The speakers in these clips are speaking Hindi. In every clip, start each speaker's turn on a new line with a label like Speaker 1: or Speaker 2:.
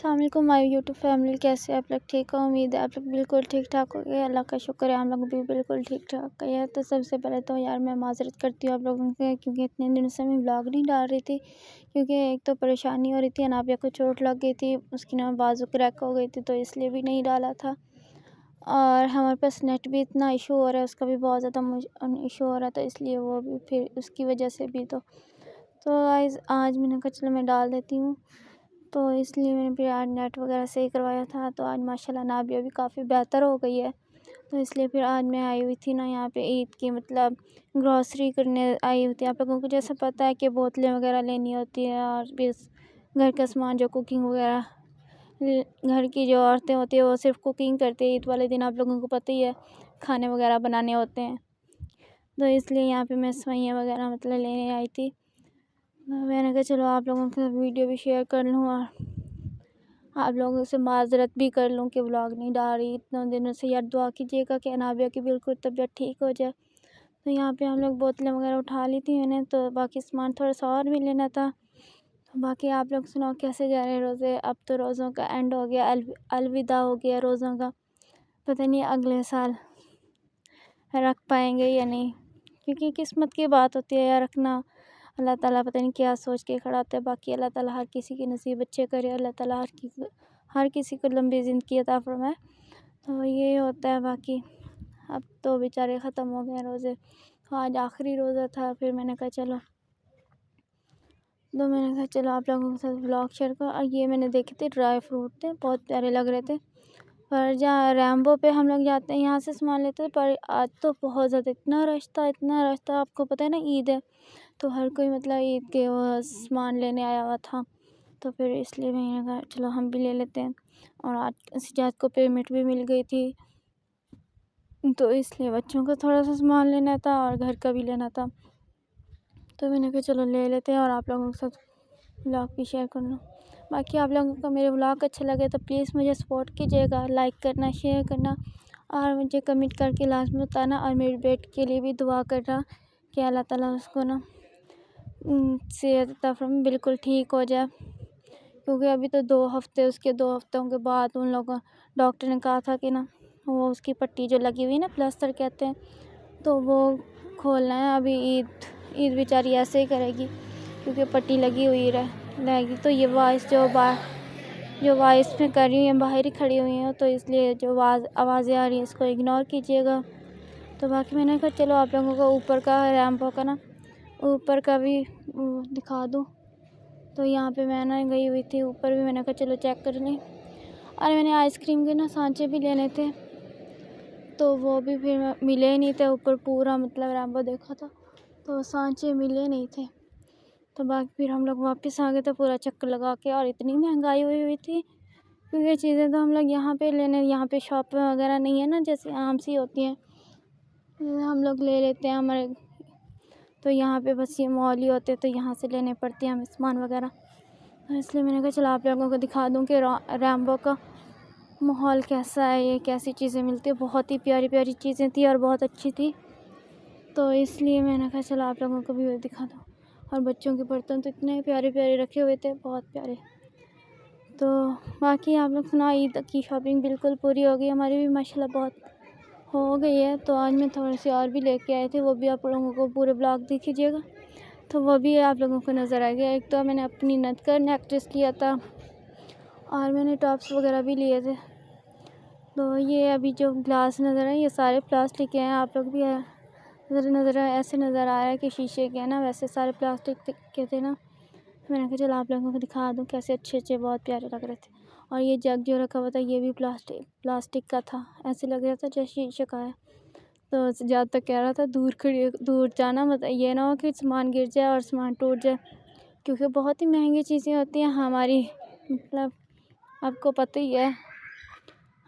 Speaker 1: अस्सलाम वालेकुम माय यूट्यूब फैमिली, कैसे आप लोग? ठीक हो? उम्मीद है आप लोग बिल्कुल ठीक ठाक हो गए। अल्लाह का शुक्र है हम लोग भी बिल्कुल ठीक ठाक है। तो सबसे पहले तो यार मैं माज़रत करती हूँ आप लोगों से, क्योंकि इतने दिनों से मैं व्लॉग नहीं डाल रही थी, क्योंकि एक तो परेशानी हो रही थी, अनाबिया को चोट लग गई थी, उसकी ना बाजू क्रैक हो गई थी, तो इसलिए भी नहीं डाला था। और हमारे पास नेट भी इतना इशू हो रहा है, उसका भी बहुत ज़्यादा इशू हो रहा था, इसलिए वो भी फिर उसकी वजह से भी तो आज मैंने कहा चलो मैं डाल देती हूँ। तो इसलिए मैंने फिर आज नेट वगैरह सही करवाया था, तो आज माशाल्लाह नाबिया भी काफ़ी बेहतर हो गई है। तो इसलिए फिर आज मैं आई हुई थी ना यहाँ पे ईद की मतलब ग्रॉसरी करने आई हुई थी। आप लोगों को जैसे पता है कि बोतलें वगैरह लेनी होती है, और बस घर का सामान जो कुकिंग वगैरह घर की जो औरतें होती है वो सिर्फ कुकिंग करती है। ईद वाले दिन आप लोगों को पता ही है खाने वगैरह बनाने होते हैं, तो इसलिए यहाँ पे मैं सवैयाँ वगैरह मतलब लेने आई थी। तो मैंने कहा चलो आप लोगों के साथ वीडियो भी शेयर कर लूँ और आप लोगों से माज़रत भी कर लूँ कि व्लॉग नहीं डाल रही इतने दिनों से। यार दुआ कीजिएगा कि अनाबिया की बिल्कुल तबीयत ठीक हो जाए। तो यहाँ पे हम लोग बोतलें वगैरह उठा ली थी मैंने, तो बाकी सामान थोड़ा सा और भी लेना था। तो बाकी आप लोग सुनाओ कैसे जा रहे हैं रोज़े? अब तो रोज़ों का एंड हो गया, अलविदा हो गया रोज़ों का। पता नहीं अगले साल रख पाएंगे या नहीं, क्योंकि किस्मत की बात होती है यार रखना। अल्लाह ताला पता नहीं क्या सोच के खड़ा होता है। बाकी अल्लाह ताला हर किसी की नसीब अच्छे करे, अल्लाह ताला हर किसी को लंबी ज़िंदगी अता फरमाए। तो ये होता है। बाकी अब तो बेचारे ख़त्म हो गए रोज़े, तो आज आखिरी रोज़ा था। फिर मैंने कहा चलो आप लोगों के साथ व्लॉग शेयर करो। और ये मैंने देखे थे ड्राई फ्रूट थे, बहुत प्यारे लग रहे थे। पर जहाँ रैम्बो पे हम लोग जाते हैं यहाँ से सामान लेते हैं, पर आज तो बहुत ज़्यादा इतना रश था। आपको पता है ना ईद है, तो हर कोई मतलब ईद के वो सामान लेने आया हुआ था। तो फिर इसलिए मैंने कहा चलो हम भी ले लेते हैं। और आज सिजात को पेमेंट भी मिल गई थी, तो इसलिए बच्चों का थोड़ा सा सामान लेना था और घर का भी लेना था। तो मैंने कहा चलो ले लेते हैं और आप लोगों के साथ व्लॉग भी शेयर कर लूँ। बाकी आप लोगों को मेरे व्लॉग अच्छे लगे तो प्लीज़ मुझे सपोर्ट कीजिएगा, लाइक करना, शेयर करना, और मुझे कमेंट करके लास्ट में बताना। और मेरी बेटी के लिए भी दुआ करना कि अल्लाह ताला उसको ना सेहत अता फरमाए, बिल्कुल ठीक हो जाए। क्योंकि अभी तो 2 हफ़्ते, उसके 2 हफ़्तों के बाद उन लोगों डॉक्टर ने कहा था कि ना वो उसकी पट्टी जो लगी हुई है ना, प्लास्टर कहते हैं, तो वो खोलना है। अभी ईद बेचारी ऐसे ही करेगी, क्योंकि पट्टी लगी हुई रहेगी। तो ये वॉइस जो वॉइस में कर रही हैं, बाहर ही खड़ी हुई हैं, तो इसलिए जो आवाज़ें आ रही हैं इसको इग्नोर कीजिएगा। तो बाकी मैंने कहा चलो आप लोगों को ऊपर का रैंप का ना ऊपर का भी दिखा दूँ। तो यहाँ पे मैं ना गई हुई थी ऊपर भी, मैंने कहा चलो चेक कर लें। और मैंने आइसक्रीम के ना सांचे भी लेने थे, तो वो भी फिर मिले नहीं थे। ऊपर पूरा मतलब रैम्बो देखा था, तो सांचे मिले नहीं थे। तो बाकी फिर हम लोग वापस आ गए थे पूरा चक्कर लगा के। और इतनी महंगाई हुई थी, क्योंकि चीज़ें तो हम लोग यहाँ पे शॉप वगैरह नहीं है ना, जैसे आम सी होती हैं हम लोग ले लेते हैं हमारे। तो यहाँ पे बस ये मॉल ही होते, तो यहाँ से लेने पड़ते हैं हमें सामान वगैरह। तो इसलिए मैंने कहा चलो आप लोगों को दिखा दूँ कि रैम्बो का माहौल कैसा है, ये कैसी चीज़ें मिलती है। बहुत ही प्यारी प्यारी चीज़ें थी और बहुत अच्छी थी, तो इसलिए मैंने कहा चलो आप लोगों को भी दिखा दूँ। और बच्चों के बर्तन तो इतने प्यारे प्यारे रखे हुए थे, बहुत प्यारे। तो बाकी आप लोग सुना, ईद की शॉपिंग बिल्कुल पूरी हो गई हमारी भी माशाल्लाह, बहुत हो गई है। तो आज मैं थोड़ी सी और भी लेके आए थे, वो भी आप लोगों को पूरे ब्लॉग दिखीजिएगा, तो वो भी आप लोगों को नज़र आएगा। एक तो मैंने अपनी नथ का नेकलेस लिया था, और मैंने टॉप्स वगैरह भी लिए थे। तो ये अभी जो ग्लास नज़र है ये सारे प्लास्टिक के हैं। आप लोग भी ऐसे नज़र आ रहा है कि शीशे के हैं ना, वैसे सारे प्लास्टिक के थे ना। मैंने कहा चलो आप लोगों को दिखा दूँ, कैसे अच्छे अच्छे बहुत प्यारे लग रहे थे। और ये जग जो रखा हुआ था ये भी प्लास्टिक का था, ऐसे लग रहा था जैसे शीशे का है। तो ज़्यादा तक कह रहा था दूर जाना मत, ये ना हो कि सामान गिर जाए और सामान टूट जाए, क्योंकि बहुत ही महंगी चीज़ें होती हैं हमारी, मतलब आपको पता ही है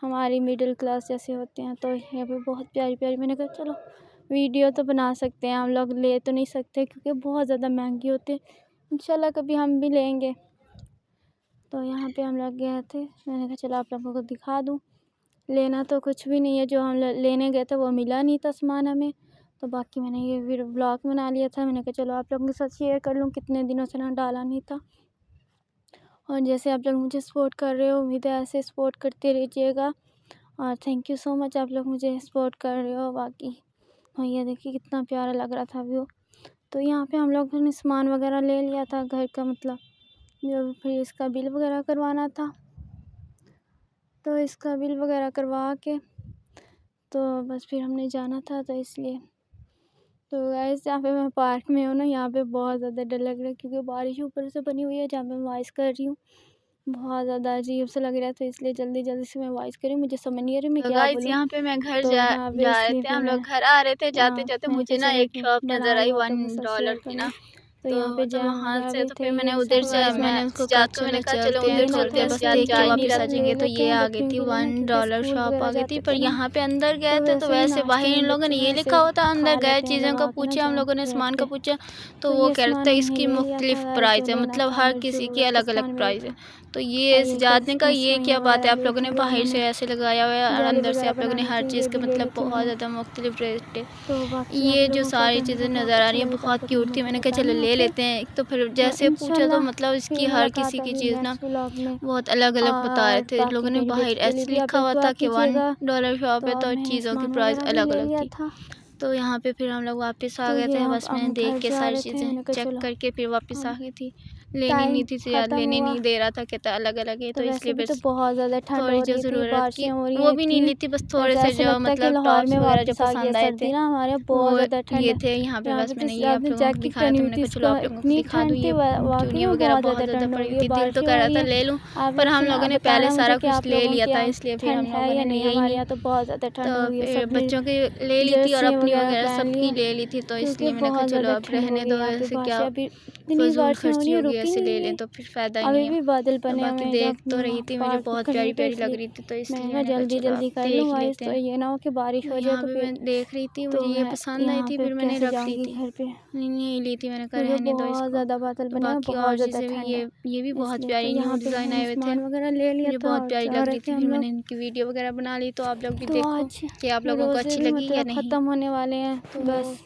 Speaker 1: हमारी मिडिल क्लास जैसे होते हैं। तो ये भी बहुत प्यारी प्यारी, मैंने कहा चलो वीडियो तो बना सकते हैं हम लोग, ले तो नहीं सकते क्योंकि बहुत ज़्यादा महंगी होती है। इंशाल्लाह कभी हम भी लेंगे। तो यहाँ पे हम लोग गए थे, मैंने कहा चलो आप लोगों को दिखा दूँ। लेना तो कुछ भी नहीं है, जो हम लेने गए थे वो मिला नहीं था सामान हमें। तो बाकी मैंने ये फिर ब्लॉग बना लिया था, मैंने कहा चलो आप लोगों के साथ शेयर कर लूँ, कितने दिनों से ना डाला नहीं था। और जैसे आप लोग मुझे सपोर्ट कर रहे हो, उम्मीद है ऐसे सपोर्ट करते रहिएगा। और थैंक यू सो मच, आप लोग मुझे सपोर्ट कर रहे हो बाकी। और ये देखिए कितना प्यारा लग रहा था व्यू। तो यहाँ पे हम लोगों ने सामान वगैरह ले लिया था घर का, मतलब जो फिर इसका बिल वगैरह करवाना था, तो इसका बिल वगैरह करवा के तो बस फिर हमने जाना था, तो इसलिए। तो गाइस यहाँ पे मैं पार्क में हूँ ना, यहाँ पे बहुत ज़्यादा डर लग रहा है क्योंकि बारिश ऊपर से बनी हुई है जहाँ पे मैं वॉइस कर रही हूँ। बहुत ज़्यादा अजीब सा लग रहा है, तो इसलिए जल्दी जल्दी से मैं वॉइस कर रही हूँ। मुझे समझ नहीं आ रही मैं
Speaker 2: तो
Speaker 1: क्या
Speaker 2: गाइस
Speaker 1: बोलूँ।
Speaker 2: यहाँ पे मैं घर
Speaker 1: तो
Speaker 2: जा
Speaker 1: यहाँ पे
Speaker 2: जा रहे
Speaker 1: इसलिए
Speaker 2: थे,
Speaker 1: फिर
Speaker 2: हम
Speaker 1: मैं
Speaker 2: लोग घर आ रहे थे, जाते जाते
Speaker 1: मैंने
Speaker 2: मुझे
Speaker 1: कहा
Speaker 2: ना
Speaker 1: चलो
Speaker 2: एक शॉप
Speaker 1: बना
Speaker 2: नज़र आई
Speaker 1: ली बात आपके साथ शेयर
Speaker 2: $1
Speaker 1: कर
Speaker 2: की
Speaker 1: लूँ।
Speaker 2: ना।
Speaker 1: तो
Speaker 2: तो
Speaker 1: यहाँ पे
Speaker 2: मतलब
Speaker 1: जैम
Speaker 2: वहाँ से
Speaker 1: वगैरह
Speaker 2: तो
Speaker 1: थे,
Speaker 2: फिर मैंने
Speaker 1: ये
Speaker 2: उधर
Speaker 1: सब
Speaker 2: से
Speaker 1: गाइस
Speaker 2: मैंने उसको कहा,
Speaker 1: जाते
Speaker 2: तो मैंने कहा
Speaker 1: चलते
Speaker 2: चलो
Speaker 1: हैं
Speaker 2: उधर
Speaker 1: ना,
Speaker 2: चलते
Speaker 1: तो
Speaker 2: हैं,
Speaker 1: बस
Speaker 2: जा
Speaker 1: देख
Speaker 2: जा
Speaker 1: के
Speaker 2: ही नहीं
Speaker 1: वापस
Speaker 2: रहा
Speaker 1: आ
Speaker 2: था।
Speaker 1: जाएंगे।
Speaker 2: तो
Speaker 1: लेते
Speaker 2: ये
Speaker 1: हैं
Speaker 2: आ गई
Speaker 1: बच्चों
Speaker 2: थी
Speaker 1: के लिए ना, क्योंकि
Speaker 2: $1
Speaker 1: स्कूल
Speaker 2: शॉप
Speaker 1: वगैरह
Speaker 2: आ गई थी।
Speaker 1: जाते
Speaker 2: पर
Speaker 1: थे ना,
Speaker 2: यहाँ पे अंदर गए
Speaker 1: तो
Speaker 2: थे तो
Speaker 1: वैसे ही
Speaker 2: वैसे
Speaker 1: नाश्ते
Speaker 2: बाहर इन
Speaker 1: में
Speaker 2: लोगों ने
Speaker 1: बच्चे ना
Speaker 2: ये
Speaker 1: ऐसे
Speaker 2: लिखा होता,
Speaker 1: खा
Speaker 2: अंदर गए
Speaker 1: लेते हैं
Speaker 2: चीज़ों को
Speaker 1: दबा के ना
Speaker 2: पूछा, हम
Speaker 1: जैम
Speaker 2: लोगों ने
Speaker 1: ब्रेड
Speaker 2: सामान
Speaker 1: पे।
Speaker 2: का पूछा, तो
Speaker 1: तो
Speaker 2: वो
Speaker 1: ये
Speaker 2: कह रहे
Speaker 1: सामान
Speaker 2: थे
Speaker 1: हमने
Speaker 2: इसकी
Speaker 1: ले लिया
Speaker 2: मुख्तलिफ
Speaker 1: था गाइस, जो
Speaker 2: प्राइस है,
Speaker 1: लेना
Speaker 2: मतलब
Speaker 1: था,
Speaker 2: हर
Speaker 1: मिर्ची
Speaker 2: किसी की
Speaker 1: वगैरह का
Speaker 2: अलग अलग
Speaker 1: सामान भी
Speaker 2: प्राइस
Speaker 1: लेते
Speaker 2: है।
Speaker 1: हैं।
Speaker 2: तो
Speaker 1: और
Speaker 2: ये
Speaker 1: ये
Speaker 2: जाने का ये
Speaker 1: सेवइयाँ
Speaker 2: क्या बात है,
Speaker 1: वगैरह
Speaker 2: आप
Speaker 1: ली
Speaker 2: लोगों
Speaker 1: थी
Speaker 2: ने
Speaker 1: जो
Speaker 2: बाहर से
Speaker 1: मैंने
Speaker 2: ऐसे लगाया हुआ है और
Speaker 1: जेली
Speaker 2: अंदर से
Speaker 1: वगैरह
Speaker 2: आप लोगों ने
Speaker 1: बनानी
Speaker 2: हर
Speaker 1: थी,
Speaker 2: चीज़
Speaker 1: ये
Speaker 2: के
Speaker 1: भी ले ली
Speaker 2: मतलब
Speaker 1: थी
Speaker 2: बहुत
Speaker 1: मैंने।
Speaker 2: ज़्यादा मुख्तलिफ रेट है।
Speaker 1: तो बाकी आप
Speaker 2: ये जो
Speaker 1: लोगों को
Speaker 2: सारी
Speaker 1: अगर
Speaker 2: चीज़ें
Speaker 1: मेरा
Speaker 2: नज़र
Speaker 1: ब्लॉग
Speaker 2: आ
Speaker 1: अच्छा
Speaker 2: रही हैं
Speaker 1: लगे तो
Speaker 2: बहुत
Speaker 1: आपको
Speaker 2: क्यूट
Speaker 1: कमेंट
Speaker 2: थी,
Speaker 1: में
Speaker 2: मैंने कहा चलो
Speaker 1: बताना,
Speaker 2: ले
Speaker 1: ओके।
Speaker 2: लेते हैं। एक तो फिर
Speaker 1: तो
Speaker 2: जैसे पूछा तो
Speaker 1: इंशाल्लाह
Speaker 2: मतलब
Speaker 1: फिर
Speaker 2: इसकी हर
Speaker 1: मुलाकात
Speaker 2: किसी की
Speaker 1: होगी
Speaker 2: चीज़ ना
Speaker 1: नेक्स्ट व्लॉग में।
Speaker 2: बहुत अलग अलग बता रहे
Speaker 1: और
Speaker 2: थे
Speaker 1: बाकी
Speaker 2: लोगों ने।
Speaker 1: मेरी
Speaker 2: बाहर
Speaker 1: बच्ची के लिए
Speaker 2: ऐसे
Speaker 1: भी आप
Speaker 2: लिखा
Speaker 1: लोग
Speaker 2: हुआ
Speaker 1: दुआ
Speaker 2: था कि
Speaker 1: कीजिएगा।
Speaker 2: $1 शॉप
Speaker 1: तो
Speaker 2: है,
Speaker 1: अब
Speaker 2: तो
Speaker 1: मैंने
Speaker 2: चीज़ों की
Speaker 1: सामान
Speaker 2: प्राइस
Speaker 1: वगैरह भी
Speaker 2: अलग
Speaker 1: ले
Speaker 2: अलग
Speaker 1: लिया
Speaker 2: थी।
Speaker 1: था।
Speaker 2: तो यहाँ पे फिर हम लोग वापस आ
Speaker 1: तो
Speaker 2: गए
Speaker 1: ये
Speaker 2: थे,
Speaker 1: अब
Speaker 2: बस मैंने
Speaker 1: हम
Speaker 2: देख
Speaker 1: घर
Speaker 2: के
Speaker 1: जा
Speaker 2: सारी
Speaker 1: रहे थे,
Speaker 2: चीज़ें
Speaker 1: मैंने कहा
Speaker 2: चेक
Speaker 1: चलो
Speaker 2: करके फिर वापस आ
Speaker 1: अब
Speaker 2: गई थी। लेनी नहीं
Speaker 1: टाइम
Speaker 2: थी, तो यार
Speaker 1: ख़त्म
Speaker 2: लेने
Speaker 1: हुआ।
Speaker 2: नहीं दे रहा था, कहता अलग अलग है,
Speaker 1: तो
Speaker 2: तो
Speaker 1: वैसे
Speaker 2: इसलिए
Speaker 1: भी तो
Speaker 2: बस
Speaker 1: बहुत ज़्यादा ठंड
Speaker 2: थोड़ी
Speaker 1: हो
Speaker 2: जो
Speaker 1: रही थी,
Speaker 2: ज़रूरत की
Speaker 1: बारिशें हो रही
Speaker 2: वो
Speaker 1: हैं
Speaker 2: भी नहीं
Speaker 1: इतनी।
Speaker 2: ली थी, बस थोड़े
Speaker 1: वैसे
Speaker 2: से
Speaker 1: ऐसा
Speaker 2: जो
Speaker 1: लगता है कि
Speaker 2: मतलब
Speaker 1: लाहौर
Speaker 2: टॉप्स
Speaker 1: में
Speaker 2: वगैरह जो
Speaker 1: वापस आ गया
Speaker 2: पसंद आए थे
Speaker 1: सर्दी ना, हमारे बहुत
Speaker 2: वो
Speaker 1: ज़्यादा ठंड
Speaker 2: ये
Speaker 1: है।
Speaker 2: थे। यहाँ पे
Speaker 1: यहाँ
Speaker 2: बस
Speaker 1: पे
Speaker 2: मैंने
Speaker 1: तो
Speaker 2: ये आप
Speaker 1: आपने
Speaker 2: लोगों को
Speaker 1: जैकेट
Speaker 2: दिखाया,
Speaker 1: पहनी
Speaker 2: तो
Speaker 1: हुई
Speaker 2: मैंने
Speaker 1: थी,
Speaker 2: कहा चलो
Speaker 1: इसको
Speaker 2: आप लोगों को
Speaker 1: इतनी
Speaker 2: दिखा दूँ।
Speaker 1: ठंड थी,
Speaker 2: ये
Speaker 1: वाकई
Speaker 2: चुन्नी
Speaker 1: में
Speaker 2: वगैरह
Speaker 1: बहुत
Speaker 2: बहुत
Speaker 1: ज़्यादा
Speaker 2: ज़्यादा
Speaker 1: ठंड हो
Speaker 2: पड़ी
Speaker 1: रही है,
Speaker 2: थी, दिल तो
Speaker 1: बारिशें
Speaker 2: कर
Speaker 1: हो
Speaker 2: रहा
Speaker 1: रही
Speaker 2: था
Speaker 1: हैं।
Speaker 2: ले लूँ,
Speaker 1: आप
Speaker 2: पर
Speaker 1: लोग
Speaker 2: हम लोगों ने पहले
Speaker 1: बताना मुझे
Speaker 2: सारा
Speaker 1: कि
Speaker 2: कुछ
Speaker 1: आप
Speaker 2: ले
Speaker 1: लोगों
Speaker 2: लिया
Speaker 1: के
Speaker 2: था,
Speaker 1: यहाँ
Speaker 2: इसलिए फिर
Speaker 1: ठंड
Speaker 2: हम
Speaker 1: है
Speaker 2: लोगों
Speaker 1: या
Speaker 2: ने
Speaker 1: नहीं।
Speaker 2: लिया ही
Speaker 1: हमारे
Speaker 2: नहीं।
Speaker 1: यहाँ तो बहुत ज़्यादा
Speaker 2: तो
Speaker 1: ठंड हो रही है,
Speaker 2: फिर
Speaker 1: सब ने
Speaker 2: बच्चों की ले ली थी और
Speaker 1: जर्सी
Speaker 2: अपनी
Speaker 1: वगैरह
Speaker 2: वगैरह
Speaker 1: पहन
Speaker 2: सबकी
Speaker 1: लिए,
Speaker 2: ले ली थी, तो
Speaker 1: क्योंकि
Speaker 2: इसलिए मैंने कहा
Speaker 1: बहुत
Speaker 2: चलो
Speaker 1: ज़्यादा
Speaker 2: अब
Speaker 1: ठंड हो
Speaker 2: रहने
Speaker 1: रही है।
Speaker 2: दो,
Speaker 1: यहाँ पे
Speaker 2: ऐसे क्या
Speaker 1: बारिशें अभी इतनी
Speaker 2: फजूल
Speaker 1: बारिशें हो रही
Speaker 2: खर्ची
Speaker 1: है,
Speaker 2: होगी,
Speaker 1: रुकी
Speaker 2: ऐसे ले
Speaker 1: नहीं
Speaker 2: लें
Speaker 1: है।
Speaker 2: तो फिर फ़ायदा ही
Speaker 1: अभी
Speaker 2: नहीं है।
Speaker 1: भी बादल
Speaker 2: तो
Speaker 1: बने हुए
Speaker 2: बाकी
Speaker 1: हैं, जो
Speaker 2: देख तो
Speaker 1: अपने
Speaker 2: रही
Speaker 1: वहाँ
Speaker 2: थी, मुझे
Speaker 1: पार्क में
Speaker 2: बहुत
Speaker 1: खड़ी
Speaker 2: प्यारी
Speaker 1: हुई, तो
Speaker 2: प्यारी लग
Speaker 1: इसलिए
Speaker 2: रही थी, तो इसलिए
Speaker 1: मैं ना
Speaker 2: मैंने कहा
Speaker 1: जल्दी
Speaker 2: चलो
Speaker 1: जल्दी
Speaker 2: आप
Speaker 1: कर लूँ
Speaker 2: देख
Speaker 1: गाइस,
Speaker 2: लेते
Speaker 1: तो
Speaker 2: हैं।
Speaker 1: ये ना हो कि बारिश
Speaker 2: तो
Speaker 1: हो जाए
Speaker 2: यहाँ
Speaker 1: तो
Speaker 2: पे
Speaker 1: फिर
Speaker 2: मैं देख रही थी, मुझे
Speaker 1: तो
Speaker 2: ये
Speaker 1: मैं
Speaker 2: पसंद आई
Speaker 1: यहाँ
Speaker 2: थी,
Speaker 1: पे
Speaker 2: फिर मैंने
Speaker 1: कैसे
Speaker 2: रख ली
Speaker 1: जाऊँगी
Speaker 2: थी।
Speaker 1: घर पे,
Speaker 2: नहीं ली थी, मैंने कहा
Speaker 1: क्योंकि
Speaker 2: रहने दो
Speaker 1: बहुत
Speaker 2: इसको।
Speaker 1: ज़्यादा बादल
Speaker 2: तो
Speaker 1: बने हैं,
Speaker 2: बाकी
Speaker 1: बहुत
Speaker 2: और
Speaker 1: ज़्यादा
Speaker 2: चीज़ें भी
Speaker 1: ठंड है।
Speaker 2: ये भी बहुत
Speaker 1: इसलिए तो
Speaker 2: प्यारी न्यू
Speaker 1: यहाँ पे
Speaker 2: डिज़ाइन
Speaker 1: हमने
Speaker 2: आए हुए थे,
Speaker 1: सामान वगैरह ले लिया
Speaker 2: मुझे
Speaker 1: था
Speaker 2: बहुत
Speaker 1: और
Speaker 2: प्यारी
Speaker 1: जा
Speaker 2: लग
Speaker 1: रहे
Speaker 2: रही
Speaker 1: थे
Speaker 2: थी। फिर
Speaker 1: हम लोग।
Speaker 2: मैंने इनकी वीडियो वगैरह बना ली, तो आप लोग भी
Speaker 1: तो
Speaker 2: देखो
Speaker 1: आज
Speaker 2: कि आप लोगों को
Speaker 1: रोज़े
Speaker 2: अच्छी
Speaker 1: भी
Speaker 2: लगी या
Speaker 1: मतलब
Speaker 2: नहीं।
Speaker 1: ख़त्म होने वाले हैं
Speaker 2: तो
Speaker 1: बस।